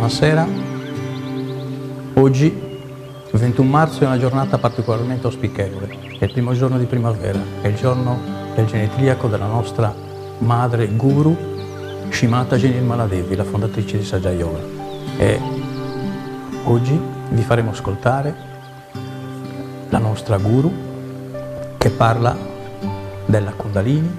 buonasera. Oggi, 21 marzo, è una giornata particolarmente auspicevole. È il primo giorno di primavera, è il giorno del genitliaco della nostra madre guru, Shrimata Nirmala Devi, la fondatrice di Sahaja Yoga. E oggi vi faremo ascoltare la nostra guru che parla della Kundalini,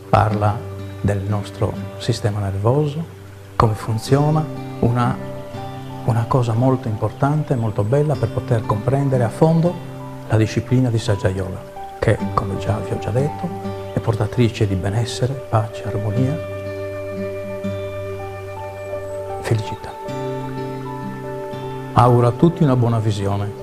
parla del nostro sistema nervoso, come funziona, una cosa molto importante, molto bella per poter comprendere a fondo la disciplina di Sahaja Yoga, che, come già vi ho già detto, è portatrice di benessere, pace, armonia, felicità. Auguro a tutti una buona visione.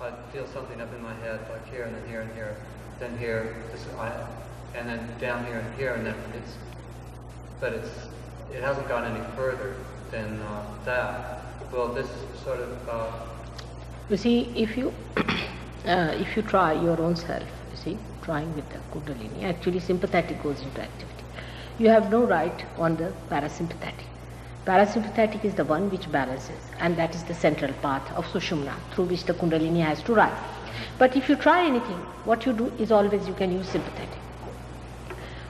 I feel something up in my head, like here and then here and here, then here, and then down here and here, and then it hasn't gone any further than that. Well, this sort of. You see, if you if you try your own self, you see, trying with the Kundalini, actually sympathetic goes into activity. You have no right on the parasympathetic. Parasympathetic is the one which balances, and that is the central path of Sushumna, through which the Kundalini has to rise. But if you try anything, what you do is always you can use sympathetic.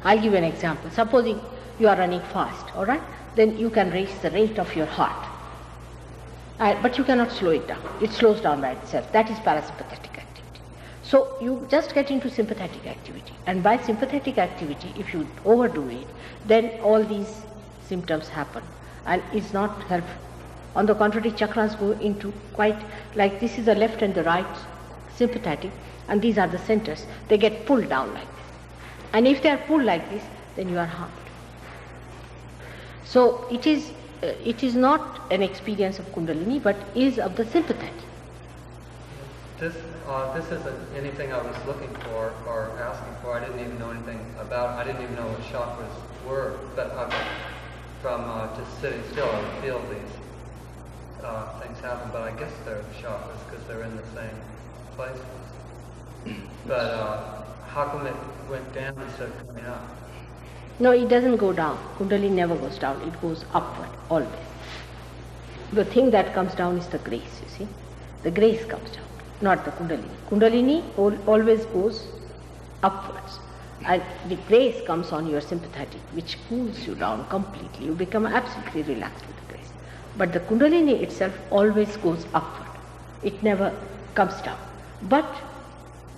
I'll give you an example. Supposing you are running fast, all right? Then you can raise the rate of your heart. But you cannot slow it down. It slows down by itself. That is parasympathetic activity. So you just get into sympathetic activity. And by sympathetic activity, if you overdo it, then all these symptoms happen. And it's not helpful. On the contrary, chakras go into quite, like this is the left and the right sympathetic, and these are the centers. They get pulled down like this. And if they are pulled like this, then you are harmed. So it is not an experience of Kundalini, but is of the sympathetic. This isn't anything I was looking for or asking for. I didn't even know anything about. I didn't even know what chakras were. But from just sitting still, I would feel these things happen. But I guess they're chakras because they're in the same places. But how come it went down instead of coming up? No, it doesn't go down. Kundalini never goes down. It goes upward, always. The thing that comes down is the grace, you see. The grace comes down, not the Kundalini. Kundalini always goes upwards. And the grace comes on your sympathetic, which cools you down completely. You become absolutely relaxed with the grace. But the Kundalini itself always goes upward. It never comes down. But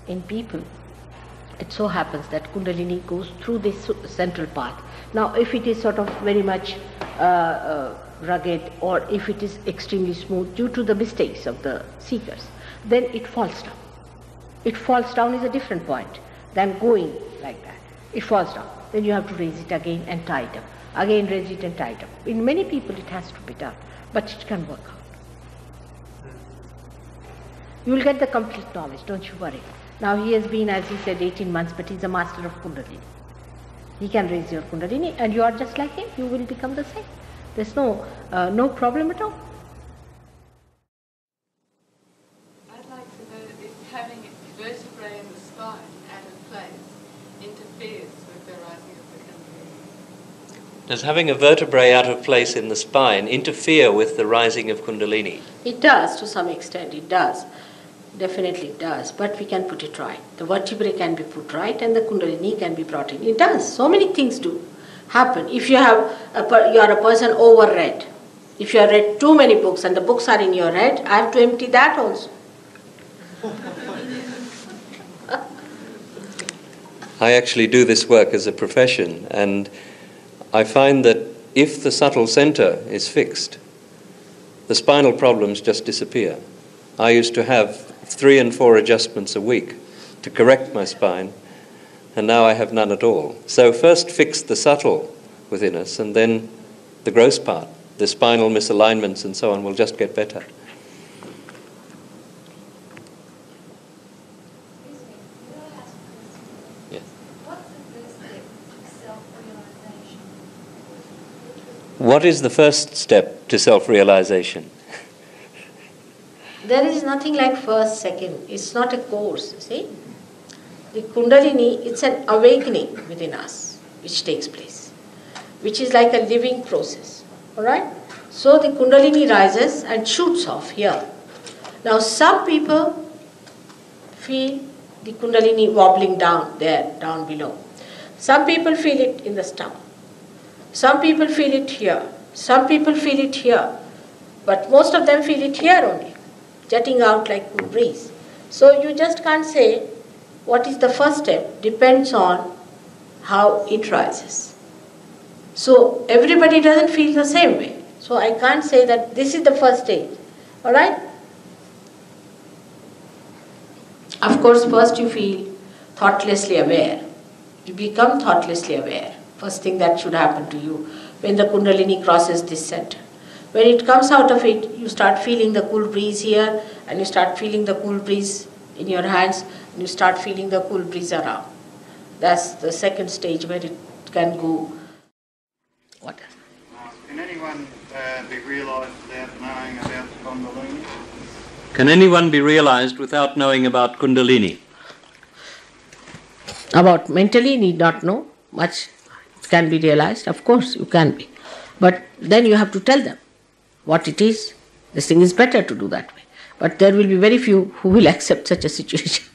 in people, it so happens that Kundalini goes through this central path. Now, if it is sort of very much rugged, or if it is extremely smooth due to the mistakes of the seekers, then it falls down. It falls down is a different point than going like that. It falls down. Then you have to raise it again and tie it up. Again raise it and tie it up. In many people it has to be done, but it can work out. You will get the complete knowledge, don't you worry. Now he has been, as he said, 18 months, but he's a master of Kundalini. He can raise your Kundalini, and you are just like him. You will become the same. There's no problem at all. I'd like to know if having vertebrae in the spine out of place interferes with the rising of the Kundalini. Does having a vertebrae out of place in the spine interfere with the rising of Kundalini? It does, to some extent, it does. Definitely it does, but we can put it right. The vertebrae can be put right and the Kundalini can be brought in. It does. So many things do happen. If you are a person over-read, if you have read too many books and the books are in your head, I have to empty that also. I actually do this work as a profession, and I find that if the subtle center is fixed, the spinal problems just disappear. I used to have 3 and 4 adjustments a week to correct my spine, and now I have none at all. So first fix the subtle within us, and then the gross part, the spinal misalignments and so on, will just get better. What is the first step to self-realization? There is nothing like first, second. It's not a course, see. The Kundalini, it's an awakening within us which takes place, which is like a living process. Alright? So the Kundalini rises and shoots off here. Now some people feel the Kundalini wobbling down there, down below. Some people feel it in the stomach. Some people feel it here. Some people feel it here. But most of them feel it here only, jetting out like cool breeze. So you just can't say what is the first step. Depends on how it rises. So everybody doesn't feel the same way. So I can't say that this is the first stage. Alright? Of course, first you feel thoughtlessly aware. You become thoughtlessly aware. First thing that should happen to you when the Kundalini crosses this center. When it comes out of it, you start feeling the cool breeze here, and you start feeling the cool breeze in your hands, and you start feeling the cool breeze around. That's the second stage where it can go. What? Can anyone be realised without knowing about Kundalini? Can anyone be realized without knowing about Kundalini? About mentally, need not know much. It can be realized, of course you can be. But then you have to tell them what it is. This thing is better to do that way. But there will be very few who will accept such a situation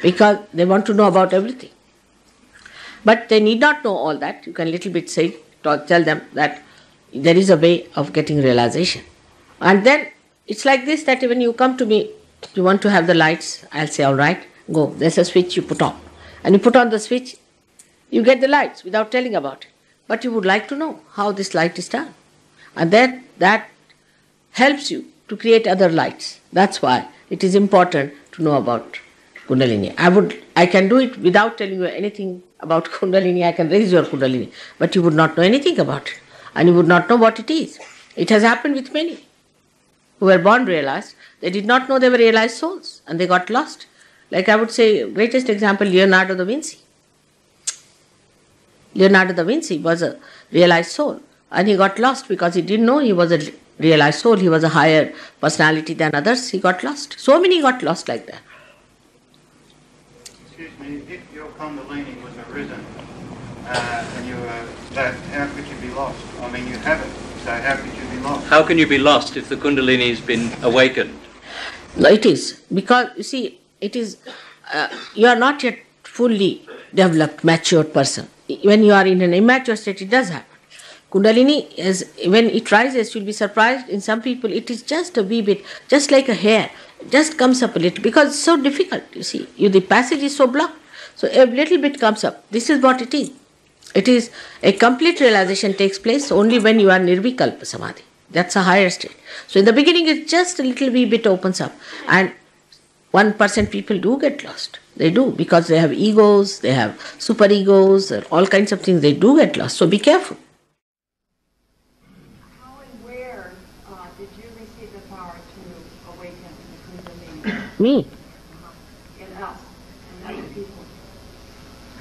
because they want to know about everything. But they need not know all that. You can little bit say, tell them that there is a way of getting realization. And then it's like this, that when you come to me, you want to have the lights, I'll say, all right, go. There's a switch you put on. And you put on the switch, you get the lights without telling about it. But you would like to know how this light is done. And then that helps you to create other lights. That's why it is important to know about Kundalini. I can do it without telling you anything about Kundalini. I can raise your Kundalini. But you would not know anything about it. And you would not know what it is. It has happened with many who were born realized. They did not know they were realized souls. And they got lost. Like I would say, greatest example, Leonardo da Vinci. Leonardo da Vinci was a realized soul. And he got lost because he didn't know he was a realized soul. He was a higher personality than others. He got lost. So many got lost like that. Excuse me, if your Kundalini was arisen and you were that, how could you be lost? I mean, you have it, so how could you be lost? How can you be lost if the Kundalini has been awakened? No, it is. Because, you see, it is, you are not yet fully developed, matured person. When you are in an immature state, it does happen. Kundalini, when it rises, you'll be surprised. In some people, it is just a wee bit, just like a hair. It just comes up a little, because it's so difficult, you see. The passage is so blocked. So a little bit comes up. This is what it is. It is a complete realization takes place only when you are nirvikalpa samadhi. That's a higher state. So in the beginning, it's just a little wee bit opens up. And 1% people do get lost. They do, because they have egos, they have super egos, all kinds of things. They do get lost. So be careful. How and where did you receive the power to awaken the Kundalini? Me. In us and other people?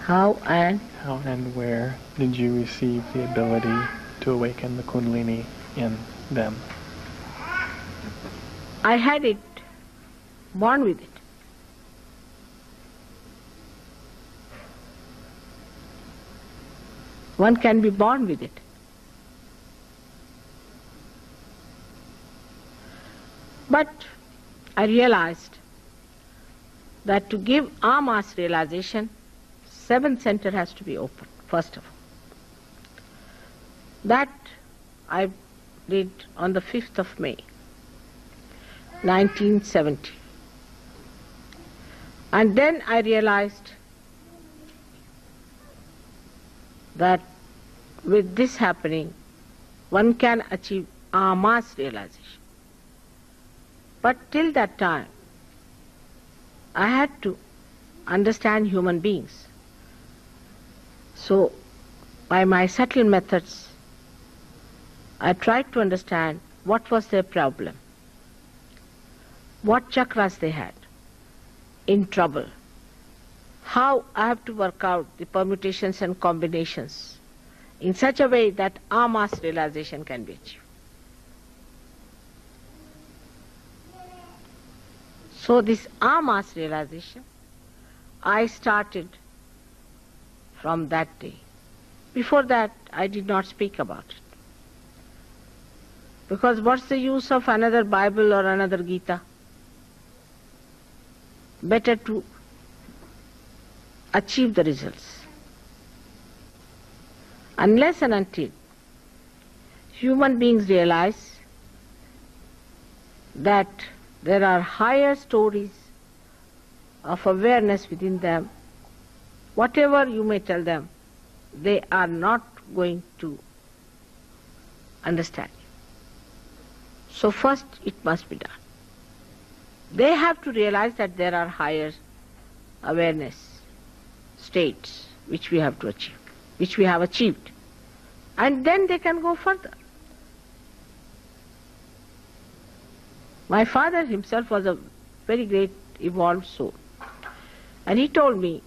How and where did you receive the ability to awaken the Kundalini in them? I had it, born with it. One can be born with it. But I realized that to give our mass realization, 7th center has to be open, first of all. That I did on the 5th of May, 1970. And then I realized that with this happening, one can achieve our mass realization. But till that time, I had to understand human beings. So, by my subtle methods, I tried to understand what was their problem, what chakras they had, in trouble, how I have to work out the permutations and combinations in such a way that our mass realization can be achieved. So this our mass realization, I started from that day. Before that, I did not speak about it. Because what's the use of another Bible or another Gita? Better to achieve the results. Unless and until human beings realize that there are higher stories of awareness within them, whatever you may tell them, they are not going to understand. So first it must be done. They have to realize that there are higher awareness states which we have to achieve, which we have achieved. And then they can go further. My father himself was a very great evolved soul. And he told me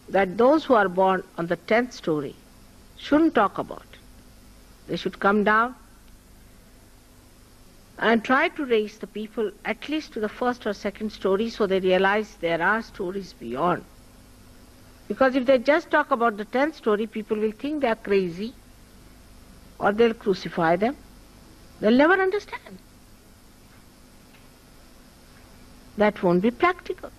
that those who are born on the 10th story shouldn't talk about it. They should come down and try to raise the people at least to the first or second story so they realize there are stories beyond. Because if they just talk about the 10th story, people will think they are crazy or they'll crucify them. They'll never understand. That won't be practical.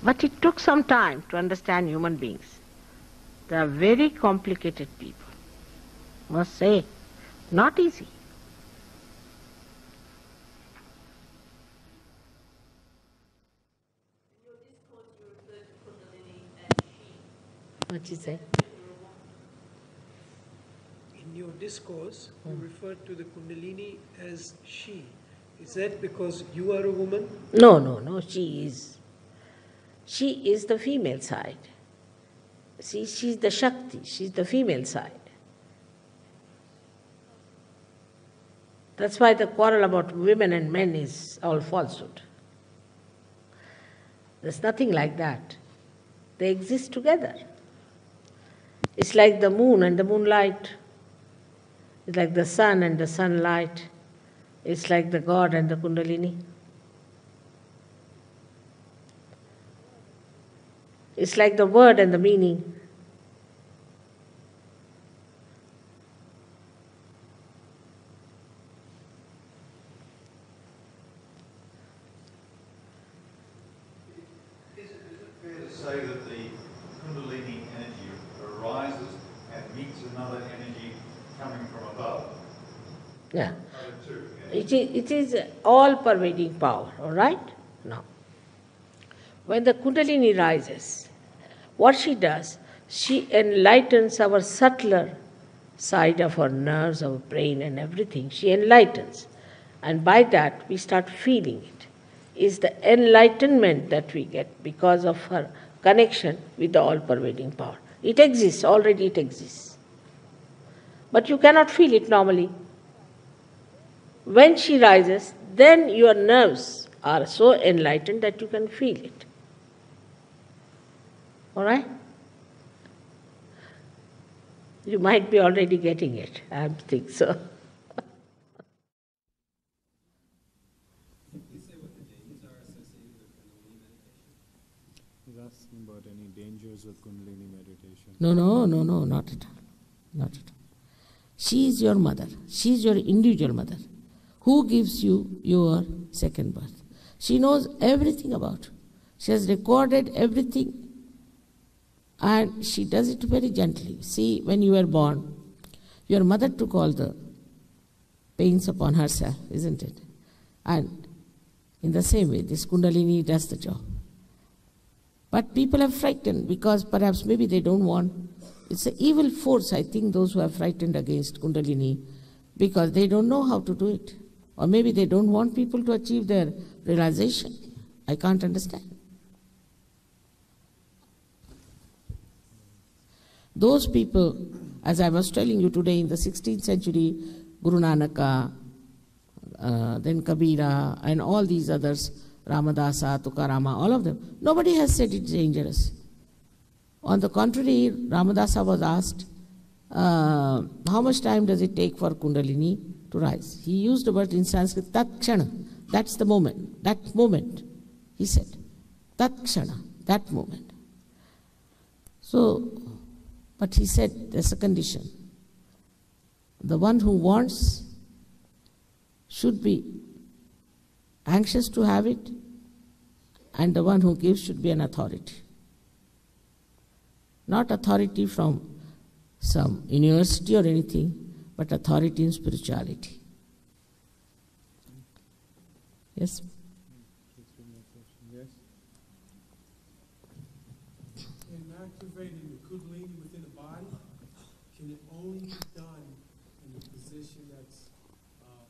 But it took some time to understand human beings. They are very complicated people. Must say, not easy. What you say? In your discourse, you referred to the Kundalini as she. Is that because you are a woman? No, she is. She is the female side. See, she's the Shakti, she's the female side. That's why the quarrel about women and men is all falsehood. There's nothing like that. They exist together. It's like the moon and the moonlight. It's like the sun and the sunlight. It's like the God and the Kundalini. It's like the word and the meaning. Is it fair to say that the Kundalini energy arises and meets another energy coming from above? Yeah. It is all-pervading power, all right? Now, when the Kundalini rises, what she does, she enlightens our subtler side of our nerves, our brain and everything. She enlightens. And by that, we start feeling it. It's the enlightenment that we get because of her connection with the all-pervading power. It exists, already it exists. But you cannot feel it normally. When she rises, then your nerves are so enlightened that you can feel it. All right? You might be already getting it. I think so. He's asking about any dangers with Kundalini meditation. No, not at all. Not at all. She is your mother. She is your individual mother. Who gives you your second birth? She knows everything about you. She has recorded everything. And she does it very gently. See, when you were born, your mother took all the pains upon herself, isn't it? And in the same way, this Kundalini does the job. But people are frightened because perhaps maybe they don't want. It's an evil force, I think, those who are frightened against Kundalini because they don't know how to do it. Or maybe they don't want people to achieve their realization. I can't understand. Those people, as I was telling you today, in the 16th century, Guru Nanaka, then Kabira, and all these others, Ramadasa, Tukarama, all of them, nobody has said it's dangerous. On the contrary, Ramadasa was asked, how much time does it take for Kundalini to rise? He used the word in Sanskrit, tat kshana, that's the moment, that moment, he said. Tat kshana, that moment. So, but he said there's a condition. The one who wants should be anxious to have it, and the one who gives should be an authority. Not authority from some university or anything, but authority in spirituality. Yes? Yes? In activating the Kundalini within the body, can it only be done in the position that's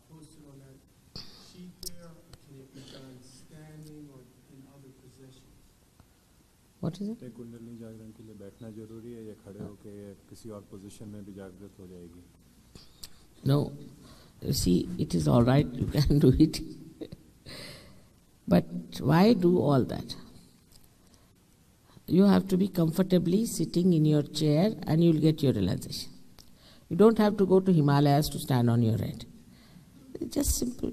posted on that sheet there, or can it be done standing or in other positions? What is it? Kundalini जागरण के लिए बैठना जरूरी है या खड़े होके या किसी और पोजीशन में भी जागृत हो जाएगी? No. You see, it is all right, you can do it. But why do all that? You have to be comfortably sitting in your chair and you'll get your realization. You don't have to go to Himalayas to stand on your head. It's just simple.